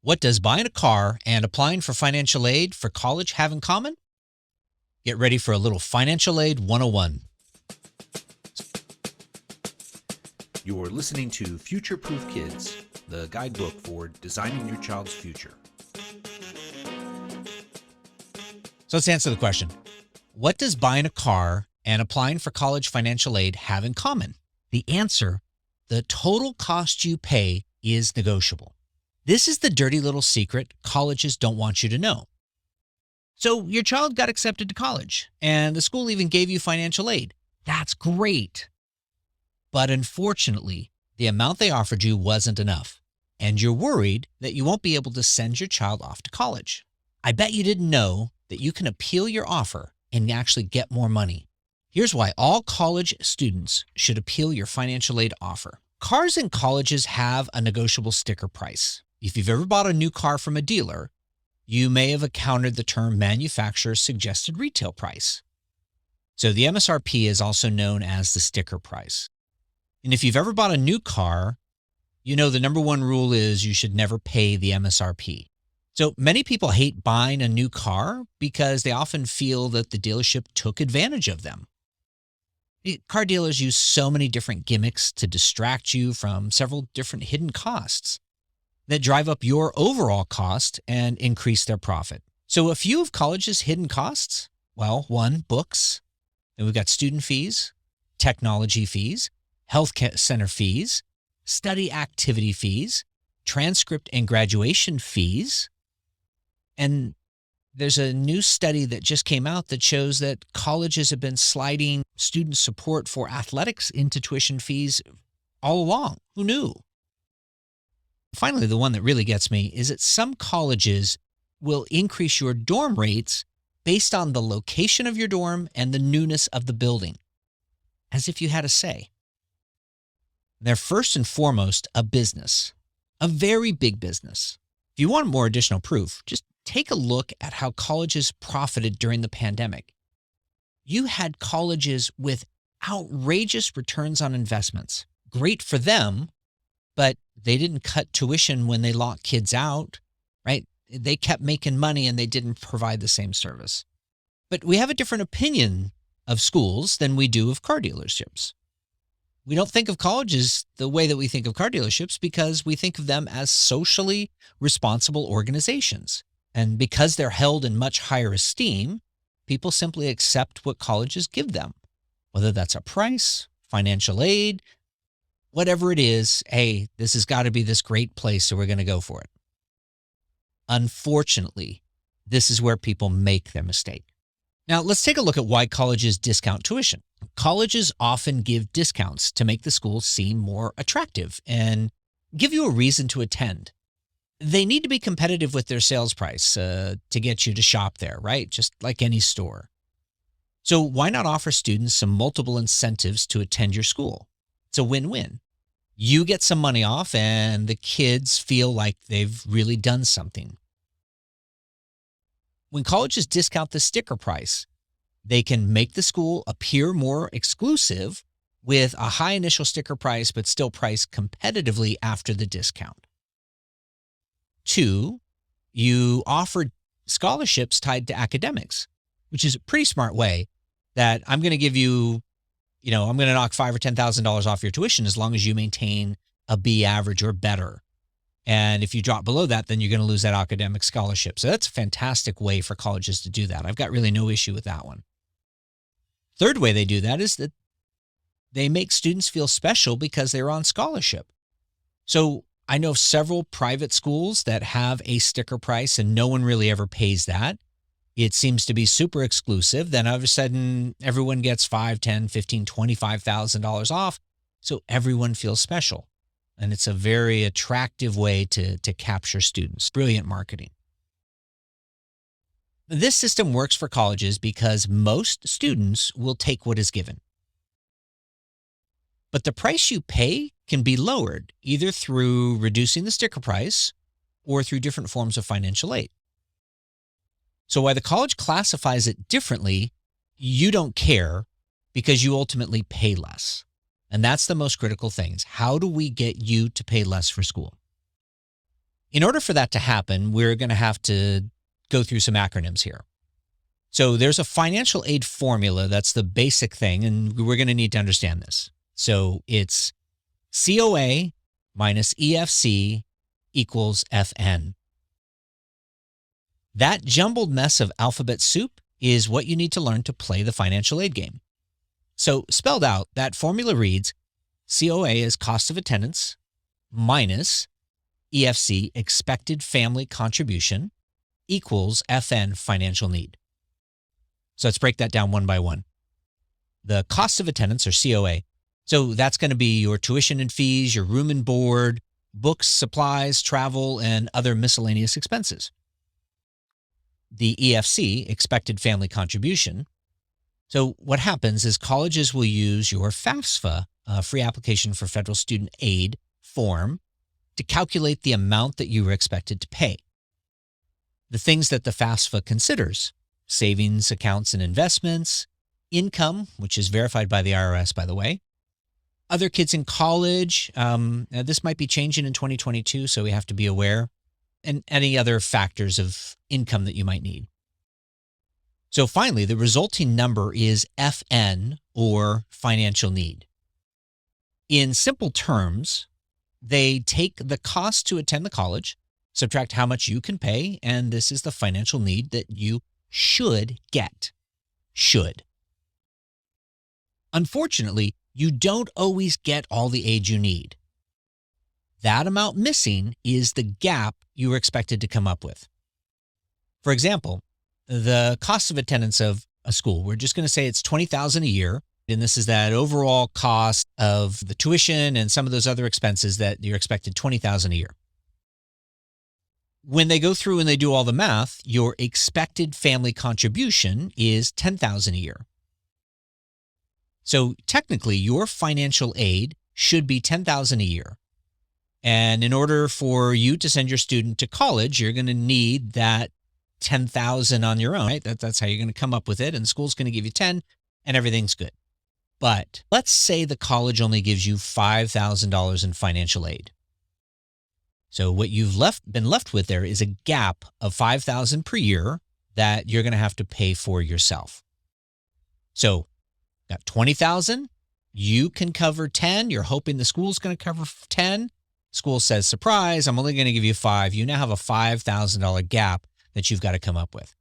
What does buying a car and applying for financial aid for college have in common? Get ready for a little Financial Aid 101. You're listening to Future Proof Kids, the guidebook for designing your child's future. So let's answer the question. What does buying a car and applying for college financial aid have in common? The answer, the total cost you pay is negotiable. This is the dirty little secret colleges don't want you to know. So your child got accepted to college and the school even gave you financial aid. That's great. But unfortunately, the amount they offered you wasn't enough, and you're worried that you won't be able to send your child off to college. I bet you didn't know that you can appeal your offer and actually get more money. Here's why all college students should appeal your financial aid offer. Cars in colleges have a negotiable sticker price. If you've ever bought a new car from a dealer, you may have encountered the term manufacturer's suggested retail price. So the MSRP is also known as the sticker price. And if you've ever bought a new car, you know the number one rule is you should never pay the MSRP. So many people hate buying a new car because they often feel that the dealership took advantage of them. Car dealers use so many different gimmicks to distract you from several different hidden costs that drive up your overall cost and increase their profit. So a few of college's hidden costs, well, one, books. Then we've got student fees, technology fees, health center fees, study activity fees, transcript and graduation fees. And there's a new study that just came out that shows that colleges have been sliding student support for athletics into tuition fees all along. Who knew? Finally, the one that really gets me is that some colleges will increase your dorm rates based on the location of your dorm and the newness of the building, as if you had a say. They're first and foremost a business, a very big business. If you want more additional proof, just take a look at how colleges profited during the pandemic. You had colleges with outrageous returns on investments. Great for them, but they didn't cut tuition when they locked kids out, right? They kept making money and they didn't provide the same service. But we have a different opinion of schools than we do of car dealerships. We don't think of colleges the way that we think of car dealerships because we think of them as socially responsible organizations. And because they're held in much higher esteem, people simply accept what colleges give them, whether that's a price, financial aid, whatever it is. Hey, this has got to be this great place, so we're going to go for it. Unfortunately, this is where people make their mistake. Now, let's take a look at why colleges discount tuition. Colleges often give discounts to make the school seem more attractive and give you a reason to attend. They need to be competitive with their sales price to get you to shop there, right? Just like any store. So why not offer students some multiple incentives to attend your school? It's a win-win. You get some money off and the kids feel like they've really done something. When colleges discount the sticker price, they can make the school appear more exclusive with a high initial sticker price, but still priced competitively after the discount. 2, you offer scholarships tied to academics, which is a pretty smart way that I'm going to give you, I'm going to knock $5,000 or $10,000 off your tuition as long as you maintain a B average or better. And if you drop below that, then you're going to lose that academic scholarship. So that's a fantastic way for colleges to do that. I've got really no issue with that one. Third way they do that is that they make students feel special because they're on scholarship. So I know several private schools that have a sticker price and no one really ever pays that. It seems to be super exclusive. Then all of a sudden, everyone gets $5,000, $10,000, $15,000, $25,000 off. So everyone feels special. And it's a very attractive way to capture students. Brilliant marketing. This system works for colleges because most students will take what is given. But the price you pay can be lowered either through reducing the sticker price or through different forms of financial aid. So while the college classifies it differently, you don't care because you ultimately pay less. And that's the most critical thing. How do we get you to pay less for school? In order for that to happen, we're going to have to go through some acronyms here. So there's a financial aid formula. That's the basic thing, and we're going to need to understand this. So it's COA minus EFC equals FN. That jumbled mess of alphabet soup is what you need to learn to play the financial aid game. So spelled out, that formula reads COA is cost of attendance minus EFC, expected family contribution, equals FN, financial need. So let's break that down one by one. The cost of attendance, or COA, so that's going to be your tuition and fees, your room and board, books, supplies, travel, and other miscellaneous expenses. The EFC, expected family contribution. So what happens is colleges will use your FAFSA, free application for federal student aid form, to calculate the amount that you were expected to pay. The things that the FAFSA considers: savings accounts and investments, income, which is verified by the IRS, by the way, other kids in college. This might be changing in 2022, so we have to be aware, and any other factors of income that you might need. So finally, the resulting number is FN, or financial need. In simple terms, they take the cost to attend the college, subtract how much you can pay, and this is the financial need that you should get. Should. Unfortunately, you don't always get all the aid you need. That amount missing is the gap you were expected to come up with. For example, the cost of attendance of a school, we're just going to say it's $20,000 a year. And this is that overall cost of the tuition and some of those other expenses that you're expected $20,000 a year. When they go through and they do all the math, your expected family contribution is $10,000 a year. So technically, your financial aid should be $10,000 a year. And in order for you to send your student to college, you're going to need that $10,000 on your own, right? That's how you're going to come up with it. And the school's going to give you 10 and everything's good. But let's say the college only gives you $5,000 in financial aid. So what you've been left with there is a gap of $5,000 per year that you're going to have to pay for yourself. So got $20,000, you can cover 10. You're hoping the school's going to cover 10. School says, surprise, I'm only going to give you 5. You now have a $5,000 gap that you've got to come up with.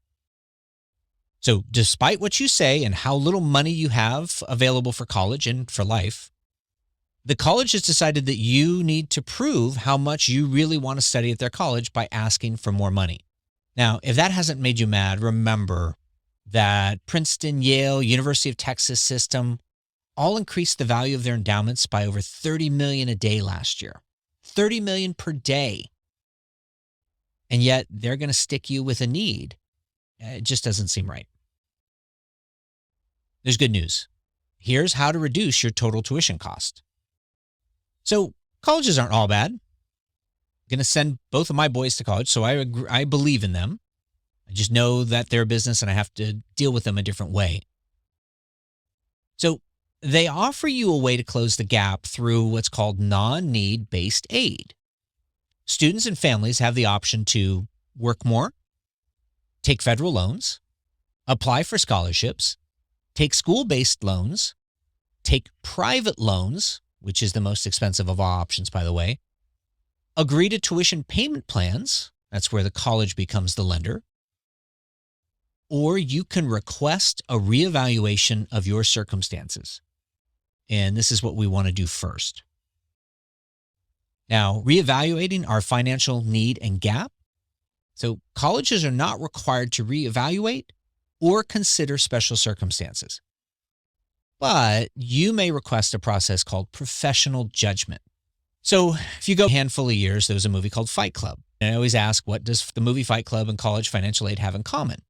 So despite what you say and how little money you have available for college and for life, the college has decided that you need to prove how much you really want to study at their college by asking for more money. Now, if that hasn't made you mad, remember that Princeton, Yale, University of Texas system all increased the value of their endowments by over $30 million a day last year. $30 million per day. And yet they're going to stick you with a need. It just doesn't seem right. There's good news. Here's how to reduce your total tuition cost. So colleges aren't all bad. I'm going to send both of my boys to college, so I believe in them. I just know that they're a business and I have to deal with them a different way. So they offer you a way to close the gap through what's called non-need-based aid. Students and families have the option to work more, take federal loans, apply for scholarships, take school-based loans, take private loans, which is the most expensive of all options, by the way, agree to tuition payment plans, that's where the college becomes the lender, or you can request a reevaluation of your circumstances. And this is what we want to do first. Now, reevaluating our financial need and gap. So colleges are not required to reevaluate or consider special circumstances. But you may request a process called professional judgment. So if you go a handful of years, there was a movie called Fight Club. And I always ask, what does the movie Fight Club and college financial aid have in common?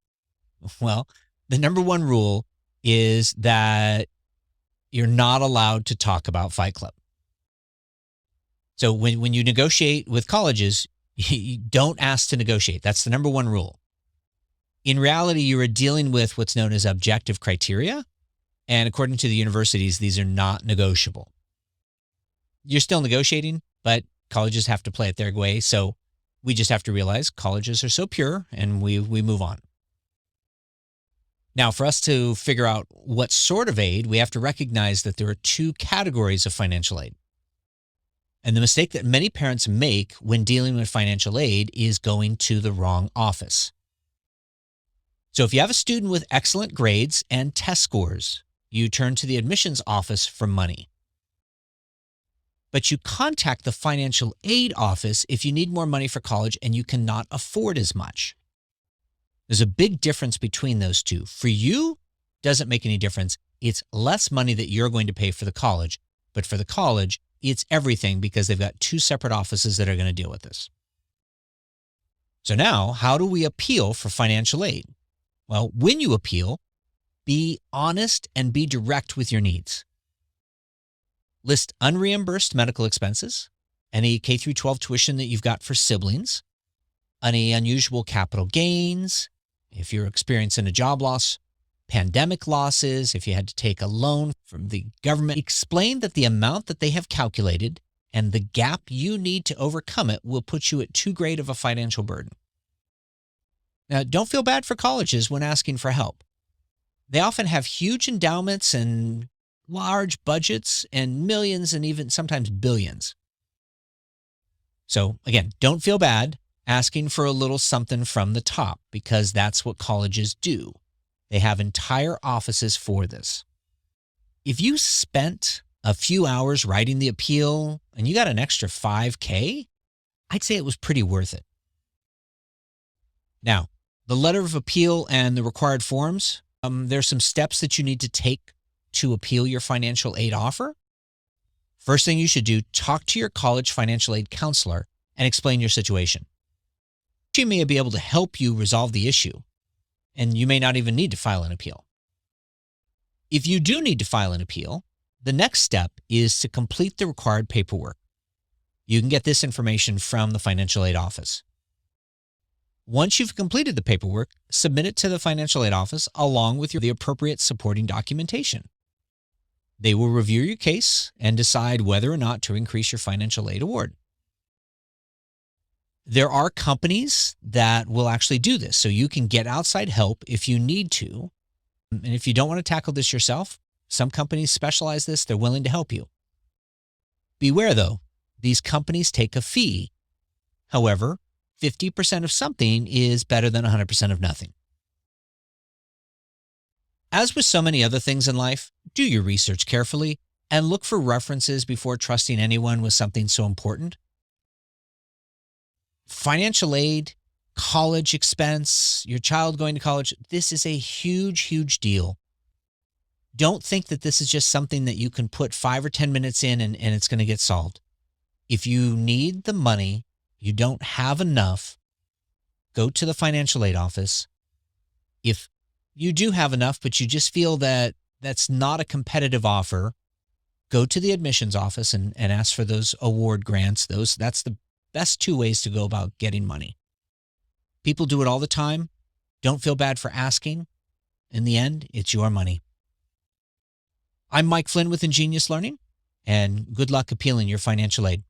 Well, the number one rule is that you're not allowed to talk about Fight Club. So when you negotiate with colleges, you don't ask to negotiate. That's the number one rule. In reality, you are dealing with what's known as objective criteria. And according to the universities, these are not negotiable. You're still negotiating, but colleges have to play it their way. So We just have to realize colleges are so pure, and we move on. Now, for us to figure out what sort of aid, we have to recognize that there are two categories of financial aid. And the mistake that many parents make when dealing with financial aid is going to the wrong office. So if you have a student with excellent grades and test scores, you turn to the admissions office for money. But you contact the financial aid office if you need more money for college and you cannot afford as much. There's a big difference between those two. For you, it doesn't make any difference. It's less money that you're going to pay for the college, but for the college, it's everything because they've got two separate offices that are going to deal with this. So now, how do we appeal for financial aid? Well, when you appeal, be honest and be direct with your needs. List unreimbursed medical expenses, any K-12 tuition that you've got for siblings, any unusual capital gains, if you're experiencing a job loss, pandemic losses, if you had to take a loan from the government. Explain that the amount that they have calculated and the gap you need to overcome it will put you at too great of a financial burden. Now, don't feel bad for colleges when asking for help. They often have huge endowments and large budgets and millions and even sometimes billions. So again, don't feel bad asking for a little something from the top because that's what colleges do. They have entire offices for this. If you spent a few hours writing the appeal and you got an extra $5,000, I'd say it was pretty worth it. Now, the letter of appeal and the required forms, there's some steps that you need to take to appeal your financial aid offer. First thing you should do, talk to your college financial aid counselor and explain your situation. She may be able to help you resolve the issue, and you may not even need to file an appeal. If you do need to file an appeal, the next step is to complete the required paperwork. You can get this information from the financial aid office. Once you've completed the paperwork, submit it to the financial aid office along with the appropriate supporting documentation. They will review your case and decide whether or not to increase your financial aid award. There are companies that will actually do this, so you can get outside help if you need to. And if you don't want to tackle this yourself, some companies specialize this. They're willing to help you. Beware, though, these companies take a fee. However, 50% of something is better than 100% of nothing. As with so many other things in life, do your research carefully and look for references before trusting anyone with something so important. Financial aid, college expense, your child going to college, this is a huge, huge deal. Don't think that this is just something that you can put 5 or 10 minutes in and it's going to get solved. If you need the money, you don't have enough, go to the financial aid office. If you do have enough, but you just feel that that's not a competitive offer, go to the admissions office and ask for those award grants. That's the best two ways to go about getting money. People do it all the time. Don't feel bad for asking. In the end, it's your money. I'm Mike Flynn with Engenius Learning, and good luck appealing your financial aid.